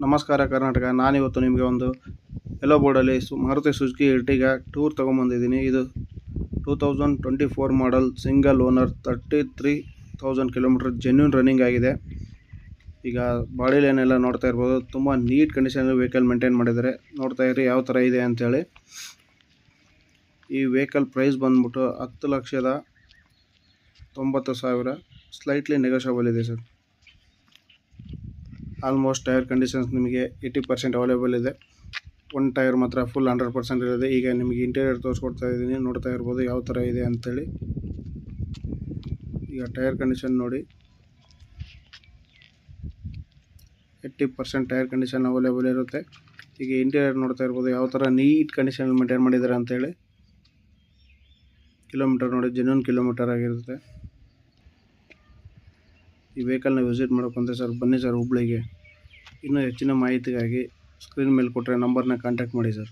ನಮಸ್ಕಾರ ಕರ್ನಾಟಕ. ನಾನಿವತ್ತು ನಿಮಗೆ ಒಂದು ಯೆಲ್ಲೋ ಬೋರ್ಡಲ್ಲಿ ಮಾರುತಿ ಸುಜುಕಿ ಎರ್ಟಿಗಾ ಟೂರ್ ತೊಗೊಂಬಂದಿದ್ದೀನಿ. ಇದು 2024 model, single owner, 33,000 kilometre genuine running ಆಗಿದೆ. ಈಗ ಬಾಡಿ ಲೈನ್ ಎಲ್ಲ ನೋಡ್ತಾ ಇರ್ಬೋದು, ತುಂಬ ನೀಟ್ ಕಂಡೀಷನ್ ವೆಹಿಕಲ್ ಮೇಂಟೈನ್ ಮಾಡಿದ್ದಾರೆ. ನೋಡ್ತಾ ಇರಿ ಯಾವ ಥರ ಇದೆ ಅಂತೇಳಿ. ಈ ವೆಹಿಕಲ್ ಪ್ರೈಸ್ ಬಂದ್ಬಿಟ್ಟು 10,90,000, ಸ್ಲೈಟ್ಲಿ ನೆಗೋಷಿಯಬಲ್ ಇದೆ ಸರ್. ಆಲ್ಮೋಸ್ಟ್ ಟೈರ್ ಕಂಡೀಷನ್ಸ್ ನಿಮಗೆ 80% ಅವೈಲೇಬಲ್ ಇದೆ. ಒಂದು ಟೈರ್ ಮಾತ್ರ ಫುಲ್ 100% ಇರೋದೆ. ಈಗ ನಿಮಗೆ ಇಂಟೀರಿಯರ್ ತೋರಿಸ್ಕೊಡ್ತಾ ಇದ್ದೀನಿ, ನೋಡ್ತಾ ಇರ್ಬೋದು ಯಾವ ಥರ ಇದೆ ಅಂಥೇಳಿ. ಈಗ ಟೈರ್ ಕಂಡೀಷನ್ ನೋಡಿ, 80% ಟೈರ್ ಕಂಡೀಷನ್ ಅವೈಲೇಬಲ್ ಇರುತ್ತೆ. ಈಗ ಇಂಟೀರಿಯರ್ ನೋಡ್ತಾ ಇರ್ಬೋದು ಯಾವ ಥರ ನೀಟ್ ಕಂಡೀಷನ್ ಮೇಂಟೈನ್ ಮಾಡಿದ್ದಾರೆ ಅಂಥೇಳಿ. ಕಿಲೋಮೀಟರ್ ನೋಡಿ, ಜೆನ್ಯೂನ್ ಕಿಲೋಮೀಟರ್ ಆಗಿರುತ್ತೆ. ಈ ವೆಹಿಕಲ್ನ ವಿಸಿಟ್ ಮಾಡೋಕ್ಕಂತ ಸರ್ ಬನ್ನಿ ಸರ್ ಹುಬ್ಳಿಗೆ. ಇನ್ನೂ ಹೆಚ್ಚಿನ ಮಾಹಿತಿಗಾಗಿ ಸ್ಕ್ರೀನ್ ಮೇಲೆ ಕೊಟ್ಟರೆ ನಂಬರ್ನ ಕಾಂಟ್ಯಾಕ್ಟ್ ಮಾಡಿ ಸರ್.